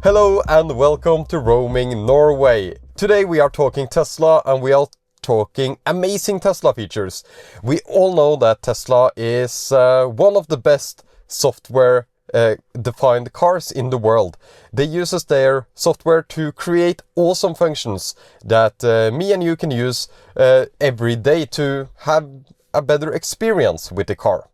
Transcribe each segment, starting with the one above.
Hello and welcome to Roaming Norway. Today we are talking Tesla and we are talking amazing Tesla features. We all know that Tesla is one of the best software defined cars in the world. They use their software to create awesome functions that me and you can use every day to have a better experience with the car.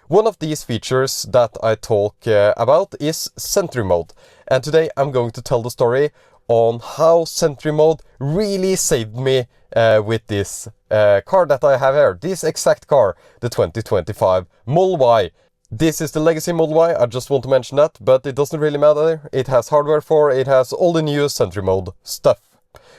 One of these features that I talk about is Sentry Mode, and today I'm going to tell the story on how Sentry Mode really saved me with this car that I have here, this exact car, the 2025 Model Y. This is the legacy Model Y, I just want to mention that, but it doesn't really matter. It has hardware for, it has all the new Sentry Mode stuff.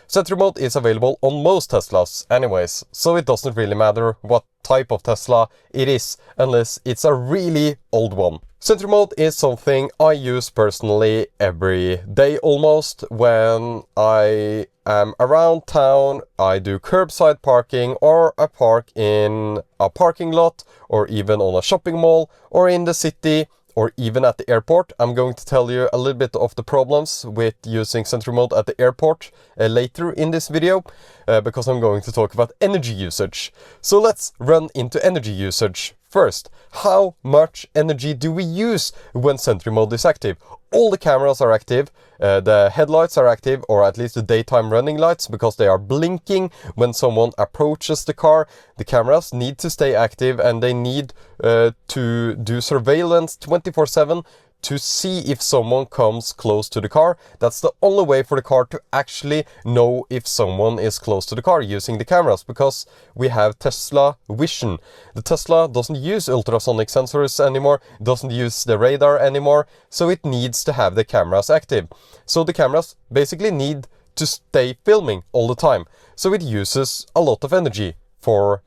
Sentry Mode is available on most Teslas anyways, so it doesn't really matter what type of Tesla it is, unless it's a really old one. Sentry Mode is something I use personally every day almost. When I am around town, I do curbside parking, or I park in a parking lot, or even on a shopping mall, or in the city, or even at the airport. I'm going to tell you a little bit of the problems with using Sentry Mode at the airport later in this video, because I'm going to talk about energy usage. So let's run into energy usage. First, how much energy do we use when Sentry Mode is active? All the cameras are active, the headlights are active, or at least the daytime running lights, because they are blinking when someone approaches the car. The cameras need to stay active and they need to do surveillance 24/7 to see if someone comes close to the car. That's the only way for the car to actually know if someone is close to the car, using the cameras, because we have Tesla Vision. The Tesla doesn't use ultrasonic sensors anymore, doesn't use the radar anymore, so it needs to have the cameras active. So the cameras basically need to stay filming all the time, so it uses a lot of energy for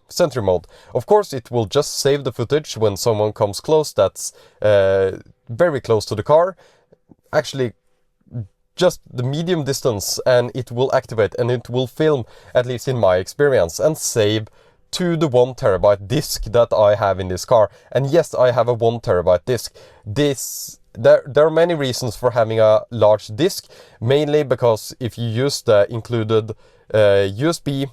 Sentry Mode. Of course, it will just save the footage when someone comes close that's very close to the car. Actually, just the medium distance, and it will activate and it will film, at least in my experience, and save to the 1 terabyte disk that I have in this car. And yes, I have a 1 terabyte disk. There are many reasons for having a large disk, mainly because if you use the included USB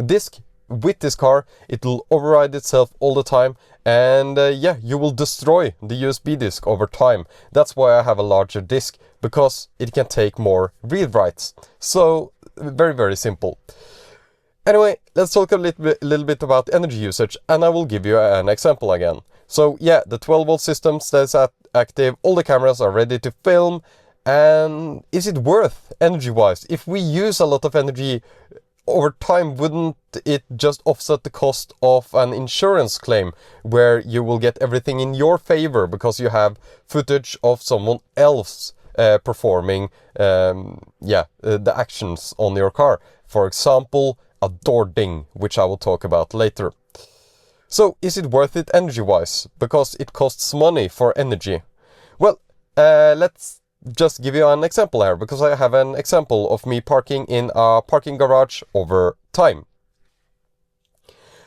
disk with this car, it will override itself all the time, and yeah, you will destroy the USB disk over time. That's why I have a larger disk, because it can take more read writes. So very simple. Anyway, let's talk a little bit about energy usage, and I will give you an example again. So yeah, the 12-volt system stays active, all the cameras are ready to film, and is it worth energy-wise? If we use a lot of energy over time, wouldn't it just offset the cost of an insurance claim, where you will get everything in your favor because you have footage of someone else performing the actions on your car? For example, a door ding, which I will talk about later. So is it worth it energy-wise? Because it costs money for energy. Well, let's just give you an example here, because I have an example of me parking in a parking garage over time.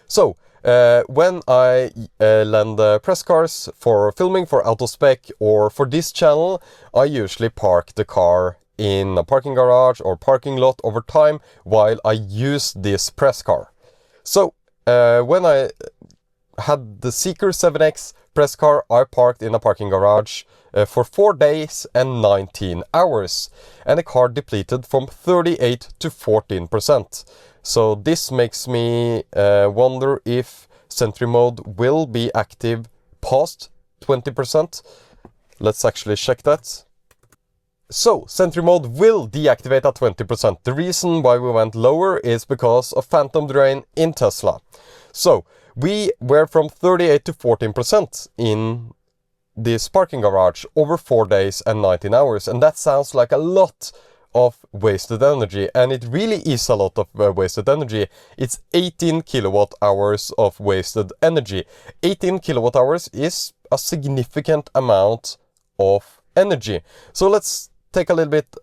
So when I lend press cars for filming for Autospec or for this channel, I usually park the car in a parking garage or parking lot over time while I use this press car. So when I had the Seeker 7X press car, I parked in a parking garage for 4 days and 19 hours, and the car depleted from 38 to 14%. So this makes me wonder if Sentry Mode will be active past 20%. Let's actually check that. So Sentry Mode will deactivate at 20%. The reason why we went lower is because of phantom drain in Tesla. So we were from 38 to 14% in this parking garage over 4 days and 19 hours. And that sounds like a lot of wasted energy. And it really is a lot of wasted energy. It's 18 kilowatt hours of wasted energy. 18 kilowatt hours is a significant amount of energy. So let's take a little bit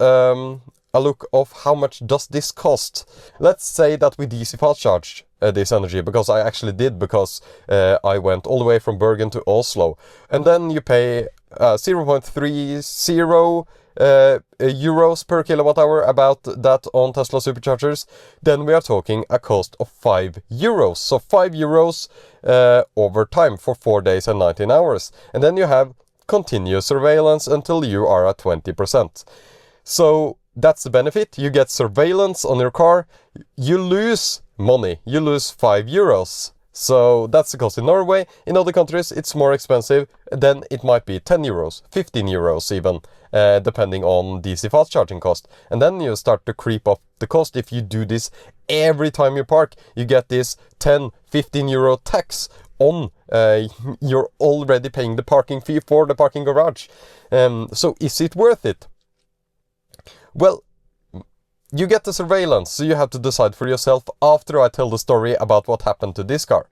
a look of how much does this cost. Let's say that we DC fast charge this energy, because I actually did, because I went all the way from Bergen to Oslo, and then you pay 0.30 euros per kilowatt hour, about that on Tesla superchargers, then we are talking a cost of 5 euros. So 5 euros over time for 4 days and 19 hours. And then you have continuous surveillance until you are at 20%. So that's the benefit. You get surveillance on your car. You lose money. You lose 5 euros. So that's the cost in Norway. In other countries, it's more expensive. Then it might be 10 euros, 15 euros even, depending on DC fast charging cost. And then you start to creep up the cost. If you do this every time you park, you get this 10, 15 euro tax on you're already paying the parking fee for the parking garage. So is it worth it? Well, you get the surveillance, so you have to decide for yourself after I tell the story about what happened to this car.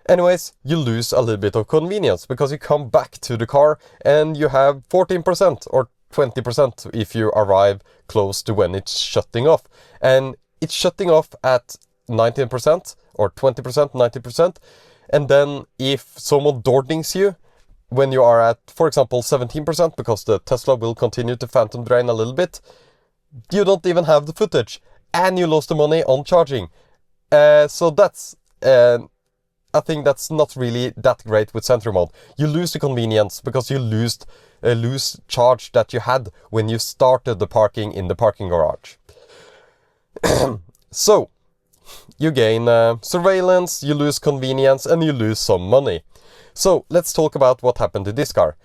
Anyways, you lose a little bit of convenience because you come back to the car and you have 14% or 20% if you arrive close to when it's shutting off. And it's shutting off at 19% or 20%, 90%. And then if someone door-dings you when you are at, for example, 17%, because the Tesla will continue to phantom drain a little bit, you don't even have the footage, and you lost the money on charging. So that's I think that's not really that great with Sentry Mode. You lose the convenience because you lose charge that you had when you started the parking in the parking garage. So you gain surveillance, you lose convenience, and you lose some money. So let's talk about what happened to this car.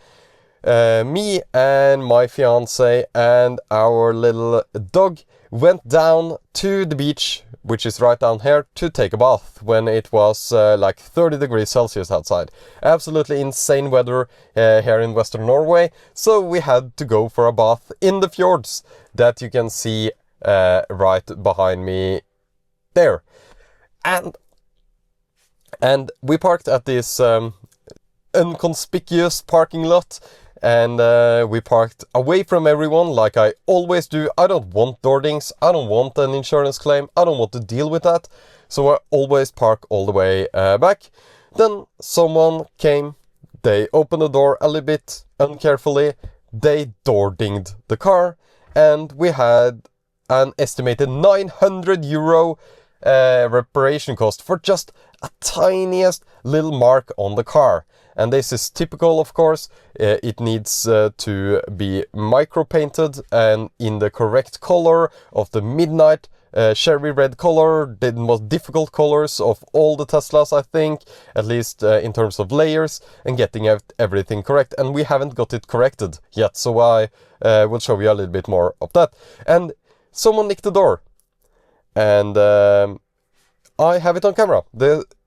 Me and my fiance and our little dog went down to the beach, which is right down here, to take a bath when it was like 30 degrees Celsius outside. Absolutely insane weather here in Western Norway, so we had to go for a bath in the fjords that you can see right behind me there. And we parked at this inconspicuous parking lot. And we parked away from everyone, like I always do. I don't want door-dings, I don't want an insurance claim, I don't want to deal with that. So I always park all the way back. Then someone came, they opened the door a little bit uncarefully, they door-dinged the car, and we had an estimated 900 euro reparation cost for just a tiniest little mark on the car. And this is typical, of course. It needs to be micro painted and in the correct color of the midnight cherry red color, the most difficult colors of all the Teslas, I think, at least in terms of layers, and getting everything correct. And we haven't got it corrected yet, so I will show you a little bit more of that. And someone nicked the door, and I have it on camera.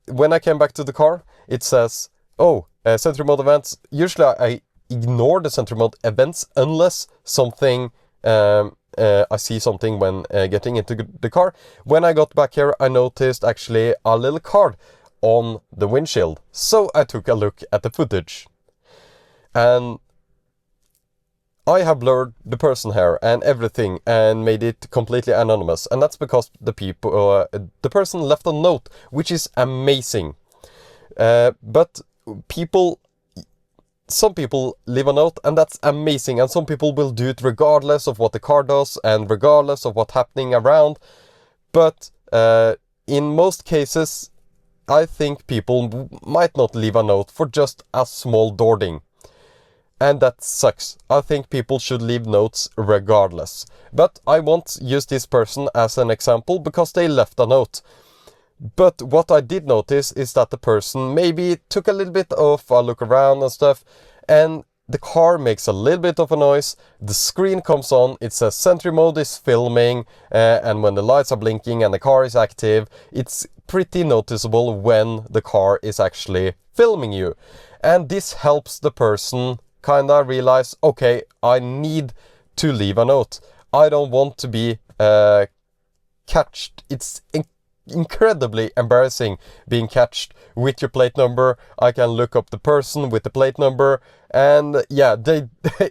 When I came back to the car, it says, oh, Sentry Mode events. Usually I ignore the Sentry Mode events unless something I see something when getting into the car. When I got back here, I noticed actually a little card on the windshield. So I took a look at the footage. And I have blurred the person here and everything and made it completely anonymous. And that's because the person left a note, which is amazing. But some people leave a note, and that's amazing, and some people will do it regardless of what the car does and regardless of what's happening around. But in most cases, I think people might not leave a note for just a small door-ding, and that sucks. I think people should leave notes regardless, but I won't use this person as an example because they left a note. But what I did notice is that the person maybe took a little bit of a look around and stuff, and the car makes a little bit of a noise. The screen comes on, it says Sentry Mode is filming, and when the lights are blinking and the car is active, it's pretty noticeable when the car is actually filming you. And this helps the person kinda realize, okay, I need to leave a note. I don't want to be catched. It's incredibly embarrassing being catched with your plate number. I can look up the person with the plate number, and yeah,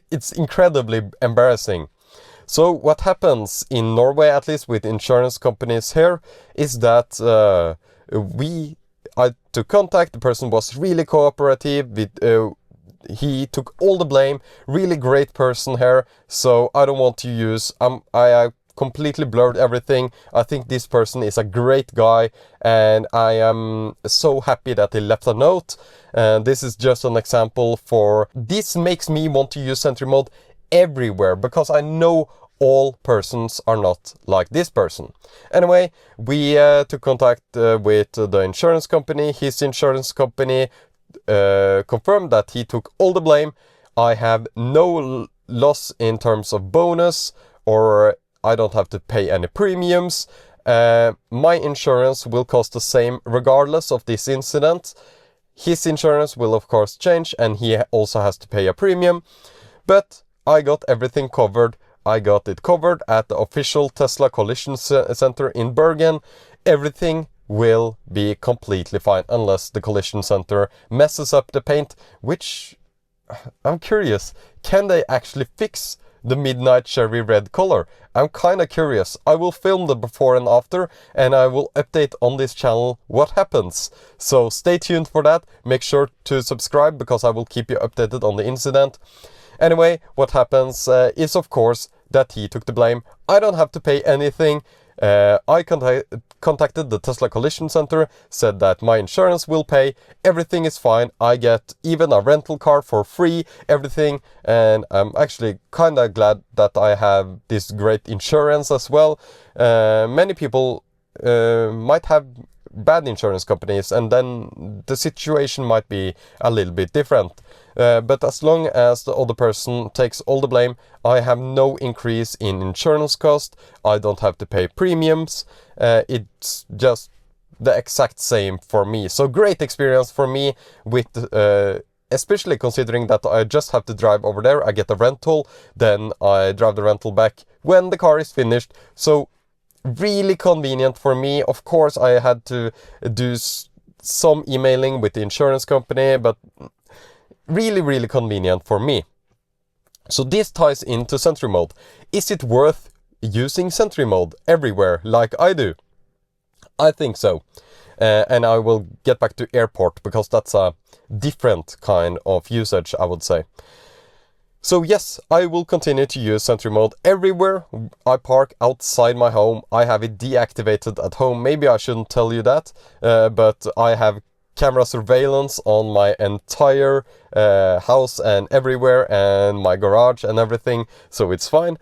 it's incredibly embarrassing. So what happens in Norway, at least with insurance companies here, is that I took contact. The person was really cooperative. he took all the blame. Really great person here, so I don't want to use I completely blurred everything. I think this person is a great guy, and I am so happy that he left a note. And this is just an example for this makes me want to use Sentry Mode everywhere, because I know all persons are not like this person. Anyway, we took contact with the insurance company. His insurance company confirmed that he took all the blame. I have no loss in terms of bonus, or I don't have to pay any premiums. My insurance will cost the same regardless of this incident. His insurance will of course change, and he also has to pay a premium, but I got everything covered. I got it covered at the official Tesla collision center in Bergen. Everything will be completely fine unless the collision center messes up the paint, which I'm curious, can they actually fix the midnight cherry red color? I'm kinda curious. I will film the before and after, and I will update on this channel what happens. So stay tuned for that. Make sure to subscribe, because I will keep you updated on the incident. Anyway, what happens is of course that he took the blame. I don't have to pay anything. I contacted the Tesla collision center, said that my insurance will pay, everything is fine, I get even a rental car for free, everything, and I'm actually kinda glad that I have this great insurance as well. Many people might have bad insurance companies, and then the situation might be a little bit different. But as long as the other person takes all the blame, I have no increase in insurance cost, I don't have to pay premiums, it's just the exact same for me. So great experience for me, with especially considering that I just have to drive over there, I get a rental, then I drive the rental back when the car is finished. So really convenient for me. Of course I had to do some emailing with the insurance company, but really convenient for me. So this ties into Sentry Mode. Is it worth using Sentry Mode everywhere like I do? I think so. And I will get back to airport, because that's a different kind of usage, I would say. So yes, I will continue to use Sentry Mode everywhere. I park outside my home. I have it deactivated at home. Maybe I shouldn't tell you that, but I have camera surveillance on my entire house and everywhere, and my garage and everything, so it's fine.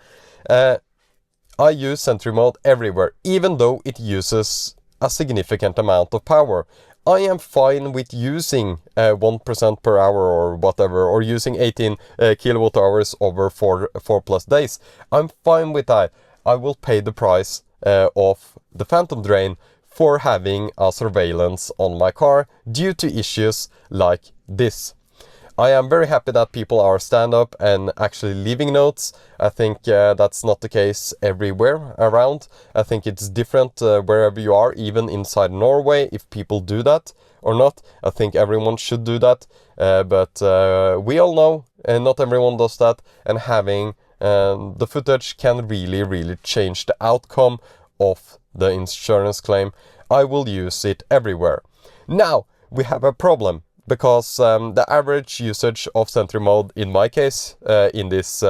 I use Sentry Mode everywhere, even though it uses a significant amount of power. I am fine with using 1% per hour or whatever, or using 18 kilowatt hours over 4+ days. I'm fine with that. I will pay the price of the phantom drain for having a surveillance on my car due to issues like this. I am very happy that people are stand up and actually leaving notes. I think that's not the case everywhere around. I think it's different wherever you are, even inside Norway, if people do that or not. I think everyone should do that, but we all know not everyone does that, and having the footage can really change the outcome of the insurance claim. I will use it everywhere. Now we have a problem, because the average usage of Sentry Mode in my case in this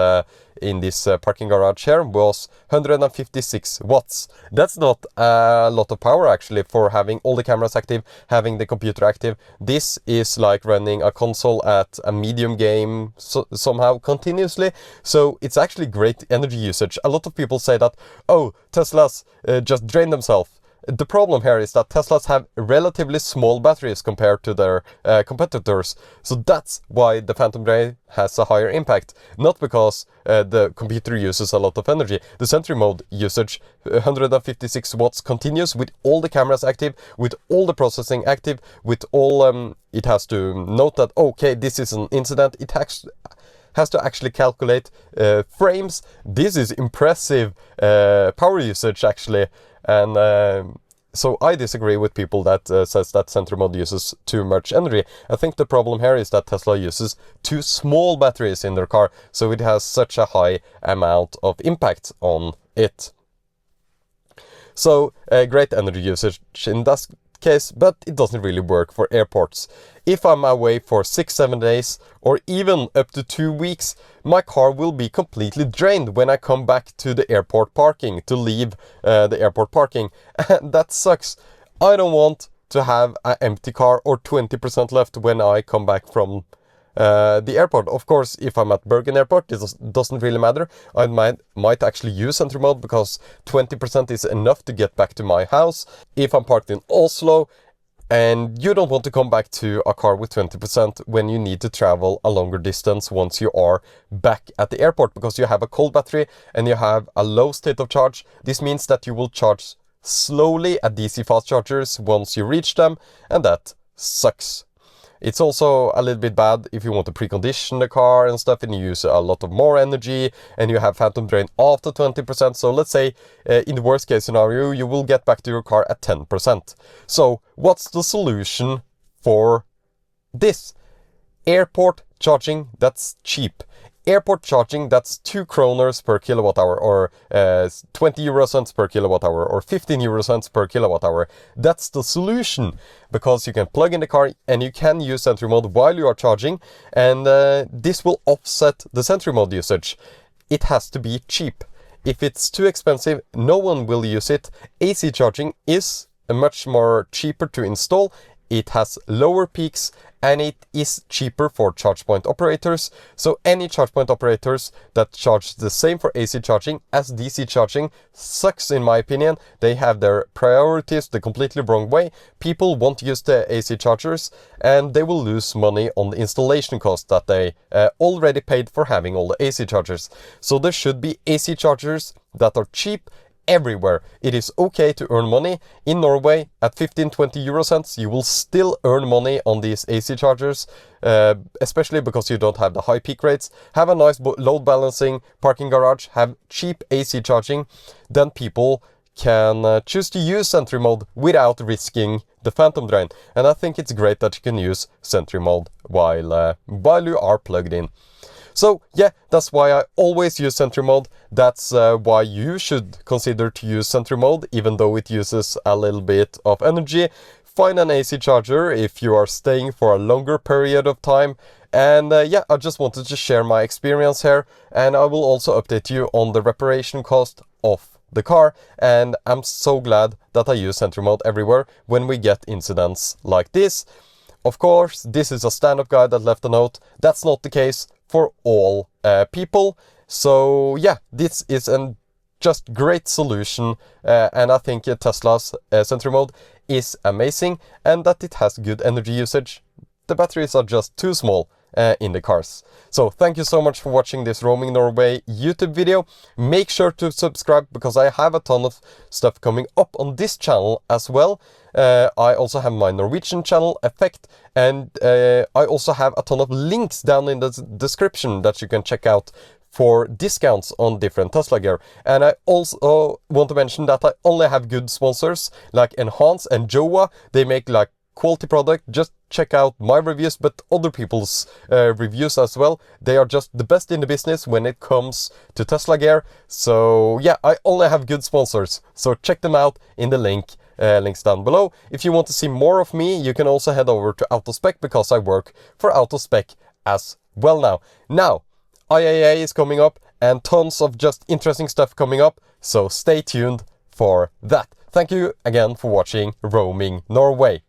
parking garage here was 156 watts. That's not a lot of power actually for having all the cameras active, having the computer active. This is like running a console at a medium game somehow continuously. So it's actually great energy usage. A lot of people say that, oh, Teslas just drain themselves. The problem here is that Teslas have relatively small batteries compared to their competitors. So that's why the phantom drain has a higher impact. Not because the computer uses a lot of energy. The Sentry Mode usage, 156 watts continuous, with all the cameras active, with all the processing active, with all... it has to note that, okay, this is an incident. It has to actually calculate frames. This is impressive power usage actually. And so I disagree with people that says that Sentry Mode uses too much energy. I think the problem here is that Tesla uses too small batteries in their car, so it has such a high amount of impact on it. So great energy usage in that case, but it doesn't really work for airports. If I'm away for 6-7 days or even up to 2 weeks, my car will be completely drained when I come back to the airport parking, to leave the airport parking. And that sucks. I don't want to have an empty car or 20% left when I come back from the airport. Of course, if I'm at Bergen Airport, this doesn't really matter. I might actually use Sentry Mode because 20% is enough to get back to my house. If I'm parked in Oslo, and you don't want to come back to a car with 20% when you need to travel a longer distance once you are back at the airport, because you have a cold battery and you have a low state of charge. This means that you will charge slowly at DC fast chargers once you reach them, and that sucks. It's also a little bit bad if you want to precondition the car and stuff and you use a lot of more energy and you have phantom drain after 20%. So let's say in the worst case scenario, you will get back to your car at 10%. So what's the solution for this? Airport charging that's cheap. Airport charging that's 2 kroners per kilowatt hour, or 20 euro cents per kilowatt hour, or 15 euro cents per kilowatt hour. That's the solution, because you can plug in the car and you can use Sentry Mode while you are charging, and this will offset the Sentry Mode usage. It has to be cheap. If it's too expensive, no one will use it. AC charging is much more cheaper to install. It has lower peaks and it is cheaper for charge point operators. So any charge point operators that charge the same for AC charging as DC charging sucks, in my opinion. They have their priorities the completely wrong way. People won't use the AC chargers and they will lose money on the installation cost that they already paid for having all the AC chargers. So there should be AC chargers that are cheap everywhere. It is okay to earn money. In Norway, at 15-20 euro cents, you will still earn money on these AC chargers, especially because you don't have the high peak rates. Have a nice load balancing parking garage, have cheap AC charging, then people can choose to use Sentry Mode without risking the phantom drain. And I think it's great that you can use Sentry Mode while you are plugged in. So yeah, that's why I always use Sentry Mode. That's why you should consider to use Sentry Mode, even though it uses a little bit of energy. Find an AC charger if you are staying for a longer period of time. And yeah, I just wanted to share my experience here, and I will also update you on the reparation cost of the car. And I'm so glad that I use Sentry Mode everywhere when we get incidents like this. Of course, this is a stand-up guy that left a note. That's not the case for all people. So yeah, this is a just great solution, and I think Tesla's Sentry Mode is amazing, and that it has good energy usage. The batteries are just too small in the cars. So thank you so much for watching this Roaming Norway YouTube video. Make sure to subscribe, because I have a ton of stuff coming up on this channel as well. I also have my Norwegian channel, Effect, and I also have a ton of links down in the description that you can check out for discounts on different Tesla gear. And I also want to mention that I only have good sponsors like Enhance and Joa. They make like quality product. Just check out my reviews, but other people's reviews as well. They are just the best in the business when it comes to Tesla gear. So yeah, I only have good sponsors, so check them out in the links down below. If you want to see more of me, you can also head over to Autospec, because I work for Autospec as well now. IAA is coming up and tons of just interesting stuff coming up, so stay tuned for that. Thank you again for watching Roaming Norway.